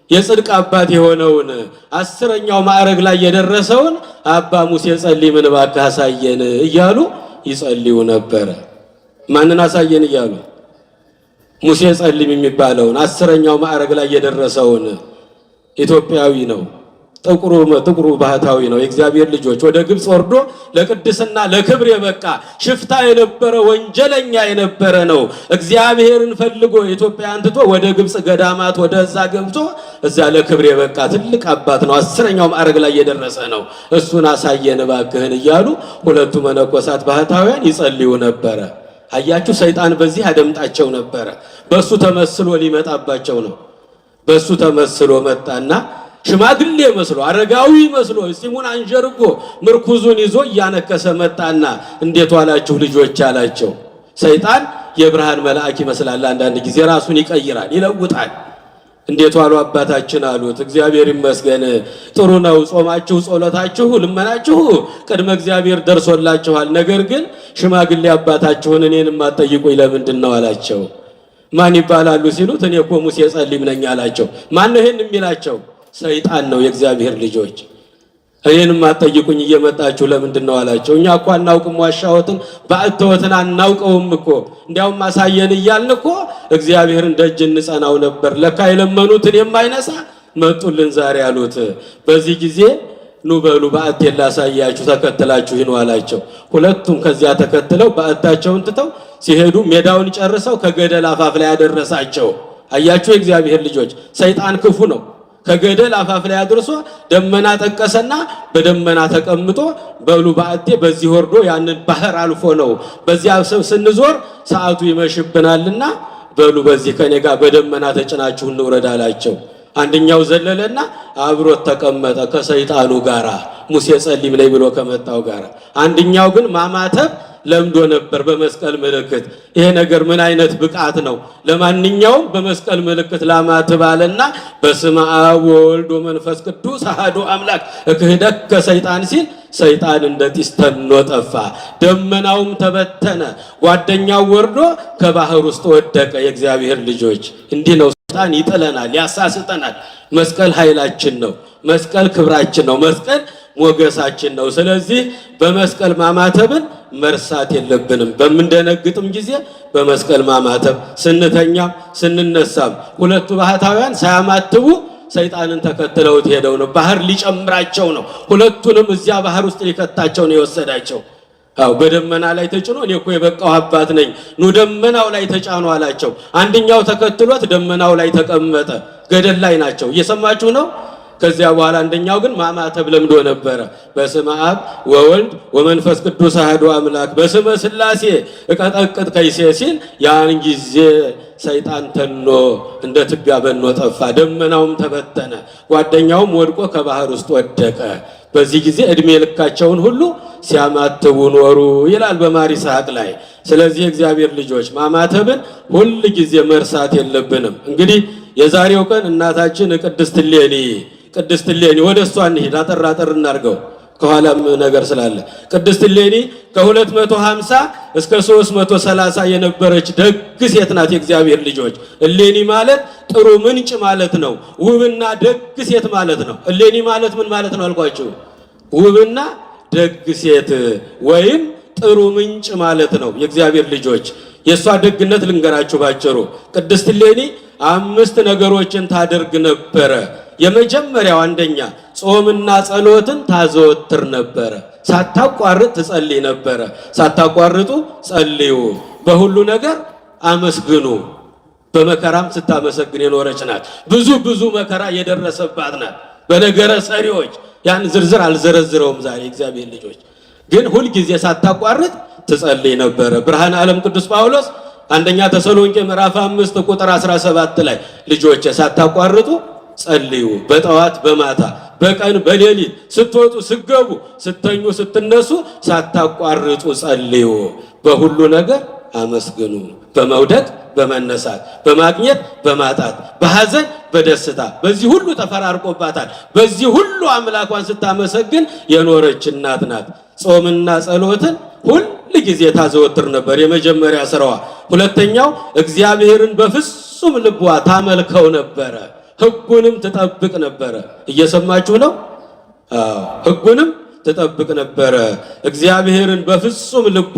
የጽድቅ አባት የሆነውን 10ኛው ማዕረግ ላይ የደረሰውን አባ ሙሴ ጸሊምን እባክህ አሳየን እያሉ ይጸልዩ ነበረ። ማንን አሳየን እያሉ? ሙሴ ጸሊም የሚባለውን 10ኛው ማዕረግ ላይ የደረሰውን ኢትዮጵያዊ ነው። ጥቁሩ ባህታዊ ነው። የእግዚአብሔር ልጆች ወደ ግብፅ ወርዶ ለቅድስና ለክብር የበቃ ሽፍታ የነበረ ወንጀለኛ የነበረ ነው። እግዚአብሔርን ፈልጎ ኢትዮጵያን ትቶ ወደ ግብፅ ገዳማት ወደ እዛ ገብቶ እዛ ለክብር የበቃ ትልቅ አባት ነው። 10ኛው ማዕረግ ላይ የደረሰ ነው። እሱን አሳየን እባክህን እያሉ 2ቱ መነኮሳት ባህታውያን ይጸልዩ ነበረ። አያችሁ፣ ሰይጣን በዚህ ያደምጣቸው ነበረ። በሱ ተመስሎ ሊመጣባቸው ነው። በሱ ተመስሎ መጣና ሽማግሌ መስሎ አረጋዊ መስሎ ጺሙን አንጀርጎ ምርኩዙን ይዞ እያነከሰ መጣና እንዴት ዋላችሁ ልጆች አላቸው። ሰይጣን የብርሃን መልአክ ይመስላል። አንዳንድ ጊዜ ራሱን ይቀይራል፣ ይለውጣል። እንዴት ዋሉ አባታችን አሉት። እግዚአብሔር ይመስገን ጥሩ ነው። ጾማችሁ፣ ጸሎታችሁ፣ ልመናችሁ ቅድመ እግዚአብሔር ደርሶላችኋል። ነገር ግን ሽማግሌ አባታችሁን እኔን ማጠይቁኝ ለምንድን ነው አላቸው። ማን ይባላሉ ሲሉት እኔ እኮ ሙሴ ጸሊም ነኝ አላቸው። ማን ነው ይሄን የሚላቸው? ሰይጣን ነው። የእግዚአብሔር ልጆች እኔንም ማጠይቁኝ እየመጣችሁ ለምንድን ነው አላቸው። እኛ እኮ አናውቅም፣ ዋሻዎትን ባዕተወትን አናውቀውም እኮ እንዲያውም ማሳየን እያልን እኮ እግዚአብሔርን ደጅ እንጸናው ነበር። ለካ የለመኑትን የማይነሳ መጡልን ዛሬ አሉት። በዚህ ጊዜ ኑ በሉ ባዕቴን ላሳያችሁ ተከትላችሁ ይኑ አላቸው። 2ቱም ከዚያ ተከትለው ባዕታቸውን ትተው ሲሄዱ ሜዳውን ጨርሰው ከገደል አፋፍ ላይ ያደረሳቸው። አያችሁ የእግዚአብሔር ልጆች ሰይጣን ክፉ ነው። ከገደል አፋፍ ላይ አድርሶ ደመና ጠቀሰና በደመና ተቀምጦ በሉ ባዕቴ በዚህ ወርዶ ያንን ባህር አልፎ ነው በዚያ ስንዞር ሰዓቱ ይመሽብናልና በሉ በዚህ ከኔ ጋር በደመና ተጭናችሁ እንውረድ አላቸው። አንደኛው ዘለለና አብሮት ተቀመጠ ከሰይጣኑ ጋራ ሙሴ ጸሊም ላይ ብሎ ከመጣው ጋራ። አንደኛው ግን ማማተብ ለምዶ ነበር በመስቀል ምልክት። ይሄ ነገር ምን አይነት ብቃት ነው? ለማንኛውም በመስቀል ምልክት ላማትብ አለና በስመ አብ ወወልድ ወመንፈስ ቅዱስ አሐዱ አምላክ እክህደከ ሰይጣን ሲል ሰይጣን እንደ ጢስ ተኖ ጠፋ። ደመናውም ተበተነ። ጓደኛው ወርዶ ከባህር ውስጥ ወደቀ። የእግዚአብሔር ልጆች እንዲህ ነው ሰይጣን ይጥለናል፣ ያሳስተናል። መስቀል ኃይላችን ነው። መስቀል ክብራችን ነው። መስቀል ሞገሳችን ነው። ስለዚህ በመስቀል ማማተብን መርሳት የለብንም። በምንደነግጥም ጊዜ በመስቀል ማማተብ፣ ስንተኛም ስንነሳም። 2ቱ ባህታውያን ሳያማትቡ ሰይጣንን ተከትለውት ሄደው ነው። ባህር ሊጨምራቸው ነው። 2ቱንም እዚያ ባህር ውስጥ ሊከታቸው ነው የወሰዳቸው። አው በደመና ላይ ተጭኖ እኔ እኮ የበቃው አባት ነኝ ኑ ደመናው ላይ ተጫኑ አላቸው። አንደኛው ተከትሎት ደመናው ላይ ተቀመጠ። ገደል ላይ ናቸው። እየሰማችሁ ነው። ከዚያ በኋላ አንደኛው ግን ማማተብ ለምዶ ነበረ። በስመ አብ ወወልድ ወመንፈስ ቅዱስ አሐዱ አምላክ በስመ ሥላሴ እቀጠቅጥ ከይሴ ሲል ያን ጊዜ ሰይጣን ተኖ እንደ ትቢያ በኖ ጠፋ። ደመናውም ተበተነ። ጓደኛውም ወድቆ ከባህር ውስጥ ወደቀ። በዚህ ጊዜ እድሜ ልካቸውን ሁሉ ሲያማትቡ ኖሩ ይላል በማር ይስሐቅ ላይ። ስለዚህ እግዚአብሔር ልጆች ማማተብን ሁል ጊዜ መርሳት የለብንም። እንግዲህ የዛሬው ቀን እናታችን ቅድስት እሌኒ ወደ እሷ እንሂድ። አጠር እናርገው ከኋላም ነገር ስላለ ቅድስት እሌኒ ከ250 እስከ 330 የነበረች ደግ ሴት ናት። የእግዚአብሔር ልጆች እሌኒ ማለት ጥሩ ምንጭ ማለት ነው። ውብና ደግ ሴት ማለት ነው። እሌኒ ማለት ምን ማለት ነው አልኳችሁ? ውብና ደግ ሴት ወይም ጥሩ ምንጭ ማለት ነው። የእግዚአብሔር ልጆች የሷ ደግነት ልንገራችሁ ባጭሩ። ቅድስት እሌኒ 5 ነገሮችን ታደርግ ነበረ። የመጀመሪያው አንደኛ ጾምና ጸሎትን ታዘወትር ነበረ። ሳታቋርጥ ትጸልይ ነበረ። ሳታቋርጡ ጸልዩ፣ በሁሉ ነገር አመስግኑ። በመከራም ስታመሰግን የኖረች ናት። ብዙ መከራ የደረሰባት ናት። በነገረ ሰሪዎች ያን ዝርዝር አልዘረዝረውም ዛሬ። እግዚአብሔር ልጆች ግን ሁል ጊዜ ሳታቋርጥ ትጸልይ ነበረ። ብርሃነ ዓለም ቅዱስ ጳውሎስ አንደኛ ተሰሎንቄ ምዕራፍ 5 ቁጥር 17 ላይ ልጆች ሳታቋርጡ ጸልዩ፣ በጠዋት በማታ በቀን በሌሊት ስትወጡ ስትገቡ ስተኙ ስትነሱ ሳታቋርጡ ጸልዩ፣ በሁሉ ነገር አመስግኑ፣ በመውደቅ በመነሳት በማግኘት በማጣት በሐዘን በደስታ በዚህ ሁሉ ተፈራርቆባታል። በዚህ ሁሉ አምላኳን ስታመሰግን የኖረች እናት ናት። ጾምና ጸሎትን ሁል ጊዜ ታዘወትር ነበር፣ የመጀመሪያ ስራዋ። ሁለተኛው እግዚአብሔርን በፍጹም ልቧ ታመልከው ነበረ። ሕጉንም ትጠብቅ ነበረ። እየሰማችሁ ነው? ሕጉንም ትጠብቅ ነበረ። እግዚአብሔርን በፍጹም ልቧ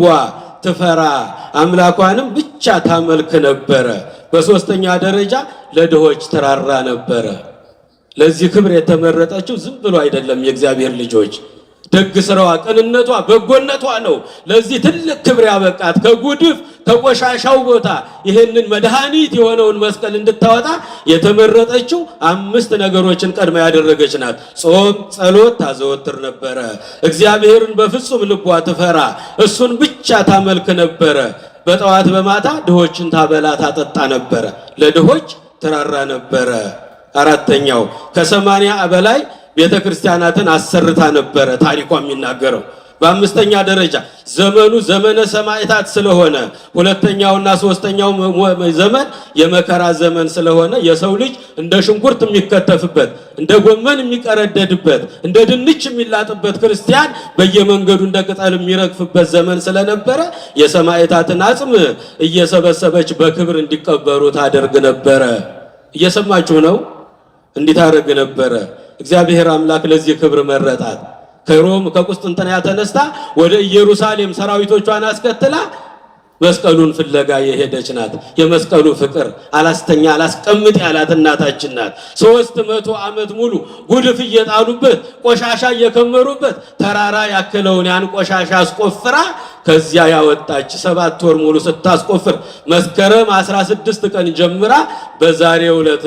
ትፈራ፣ አምላኳንም ብቻ ታመልክ ነበረ። በሶስተኛ ደረጃ ለድሆች ትራራ ነበረ። ለዚህ ክብር የተመረጠችው ዝም ብሎ አይደለም። የእግዚአብሔር ልጆች ደግ ስራዋ፣ ቅንነቷ፣ በጎነቷ ነው ለዚህ ትልቅ ክብር ያበቃት። ከጉድፍ ከቆሻሻው ቦታ ይህንን መድኃኒት የሆነውን መስቀል እንድታወጣ የተመረጠችው 5 ነገሮችን ቀድማ ያደረገች ናት። ጾም፣ ጸሎት ታዘወትር ነበረ። እግዚአብሔርን በፍጹም ልቧ ትፈራ፣ እሱን ብቻ ታመልክ ነበረ። በጠዋት በማታ ድሆችን ታበላ ታጠጣ ነበረ። ለድሆች ትራራ ነበረ። አራተኛው ከ80 በላይ ቤተ ክርስቲያናትን አሰርታ ነበረ ታሪኳ የሚናገረው። በአምስተኛ ደረጃ ዘመኑ ዘመነ ሰማዕታት ስለሆነ፣ ሁለተኛውና ሶስተኛው ዘመን የመከራ ዘመን ስለሆነ የሰው ልጅ እንደ ሽንኩርት የሚከተፍበት፣ እንደ ጎመን የሚቀረደድበት፣ እንደ ድንች የሚላጥበት ክርስቲያን በየመንገዱ እንደ ቅጠል የሚረግፍበት ዘመን ስለነበረ የሰማዕታትን አጽም እየሰበሰበች በክብር እንዲቀበሩ ታደርግ ነበረ። እየሰማችሁ ነው? እንዲህ ታደርግ ነበረ። እግዚአብሔር አምላክ ለዚህ ክብር መረጣት። ከሮም ከቁስጥንጥንያ ተነስታ ወደ ኢየሩሳሌም ሰራዊቶቿን አስከትላ መስቀሉን ፍለጋ የሄደች ናት። የመስቀሉ ፍቅር አላስተኛ አላስቀምጥ ያላት እናታችን ናት። 300 ዓመት ሙሉ ጉድፍ እየጣሉበት ቆሻሻ እየከመሩበት ተራራ ያክለውን ያን ቆሻሻ አስቆፍራ ከዚያ ያወጣች 7 ወር ሙሉ ስታስቆፍር መስከረም 16 ቀን ጀምራ በዛሬው ዕለት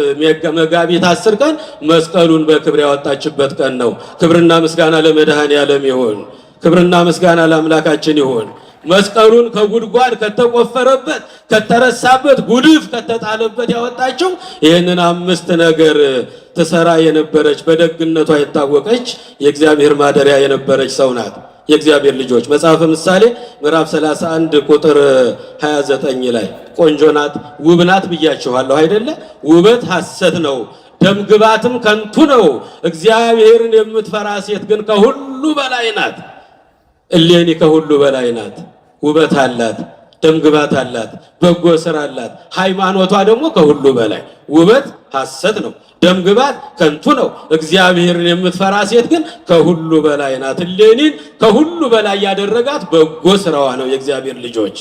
መጋቢት 10 ቀን መስቀሉን በክብር ያወጣችበት ቀን ነው። ክብርና ምስጋና ለመድኃኔዓለም ይሁን። ክብርና ምስጋና ለአምላካችን ይሁን። መስቀሉን ከጉድጓድ ከተቆፈረበት ከተረሳበት ጉድፍ ከተጣለበት ያወጣችው ይህንን 5 ነገር ትሰራ የነበረች በደግነቷ የታወቀች የእግዚአብሔር ማደሪያ የነበረች ሰው ናት። የእግዚአብሔር ልጆች መጽሐፈ ምሳሌ ምዕራፍ 31 ቁጥር 29 ላይ ቆንጆ ናት፣ ውብ ናት ብያችኋለሁ አይደለ? ውበት ሐሰት ነው፣ ደምግባትም ከንቱ ነው። እግዚአብሔርን የምትፈራ ሴት ግን ከሁሉ በላይ ናት። እሌኒ ከሁሉ በላይ ናት። ውበት አላት፣ ደምግባት አላት፣ በጎ ስራ አላት። ሃይማኖቷ ደግሞ ከሁሉ በላይ። ውበት ሐሰት ነው፣ ደምግባት ከንቱ ነው። እግዚአብሔርን የምትፈራ ሴት ግን ከሁሉ በላይ ናት። እሌኒን ከሁሉ በላይ ያደረጋት በጎ ስራዋ ነው። የእግዚአብሔር ልጆች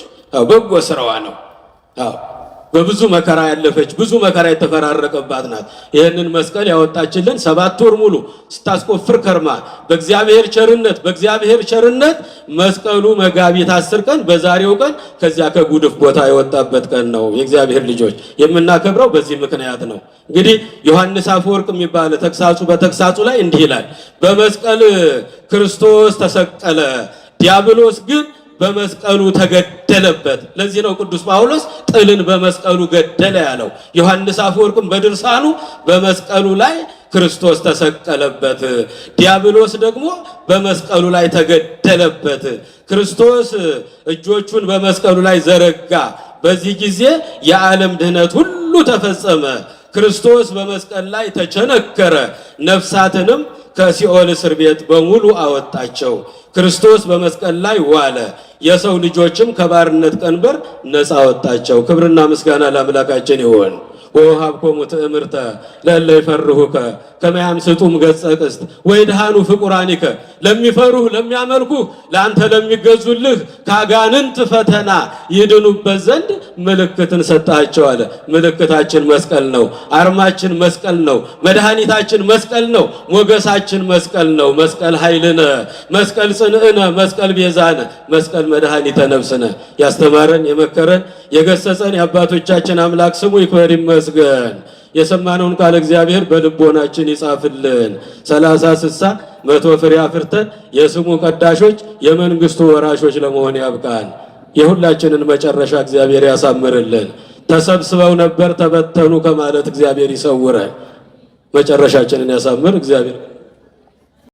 በጎ ስራዋ ነው። በብዙ መከራ ያለፈች ብዙ መከራ የተፈራረቀባት ናት። ይህንን መስቀል ያወጣችልን 7 ወር ሙሉ ስታስቆፍር ከርማ በእግዚአብሔር ቸርነት መስቀሉ መጋቢት 10 ቀን በዛሬው ቀን ከዚያ ከጉድፍ ቦታ የወጣበት ቀን ነው። የእግዚአብሔር ልጆች የምናከብረው በዚህ ምክንያት ነው። እንግዲህ ዮሐንስ አፈወርቅ የሚባል በተግሳጹ ላይ እንዲህ ይላል፣ በመስቀል ክርስቶስ ተሰቀለ፣ ዲያብሎስ ግን በመስቀሉ ተገደለበት። ለዚህ ነው ቅዱስ ጳውሎስ ጥልን በመስቀሉ ገደለ ያለው። ዮሐንስ አፈወርቅም በድርሳኑ በመስቀሉ ላይ ክርስቶስ ተሰቀለበት፣ ዲያብሎስ ደግሞ በመስቀሉ ላይ ተገደለበት። ክርስቶስ እጆቹን በመስቀሉ ላይ ዘረጋ። በዚህ ጊዜ የዓለም ድህነት ሁሉ ተፈጸመ። ክርስቶስ በመስቀል ላይ ተቸነከረ፣ ነፍሳትንም ከሲኦል እስር ቤት በሙሉ አወጣቸው። ክርስቶስ በመስቀል ላይ ዋለ፣ የሰው ልጆችም ከባርነት ቀንበር ነፃ አወጣቸው። ክብርና ምስጋና ለአምላካችን ይሁን። ወወሀብኮሙ ትእምርተ ለእለ ይፈርሁከ ከመ ያምስጡም ገጸ ቅስት ወይድሃኑ ፍቁራኒከ፣ ለሚፈሩህ ለሚያመልኩህ ለአንተ ለሚገዙልህ ከአጋንንት ፈተና ይድኑበት ዘንድ ምልክትን ሰጣቸው አለ። ምልክታችን መስቀል ነው። አርማችን መስቀል ነው። መድኃኒታችን መስቀል ነው። ሞገሳችን መስቀል ነው። መስቀል ኃይልነ፣ መስቀል ጽንዕነ፣ መስቀል ቤዛነ፣ መስቀል መድኃኒተ ነፍስነ። ያስተማረን የመከረን የገሰጸን የአባቶቻችን አምላክ ስሙ ይክበር ይመስገን። የሰማነውን ቃል እግዚአብሔር በልቦናችን ይጻፍልን። 30፣ 60፣ 100 ፍሬ አፍርተን የስሙ ቀዳሾች የመንግስቱ ወራሾች ለመሆን ያብቃን። የሁላችንን መጨረሻ እግዚአብሔር ያሳምርልን። ተሰብስበው ነበር ተበተኑ ከማለት እግዚአብሔር ይሰውረን። መጨረሻችንን ያሳምር እግዚአብሔር።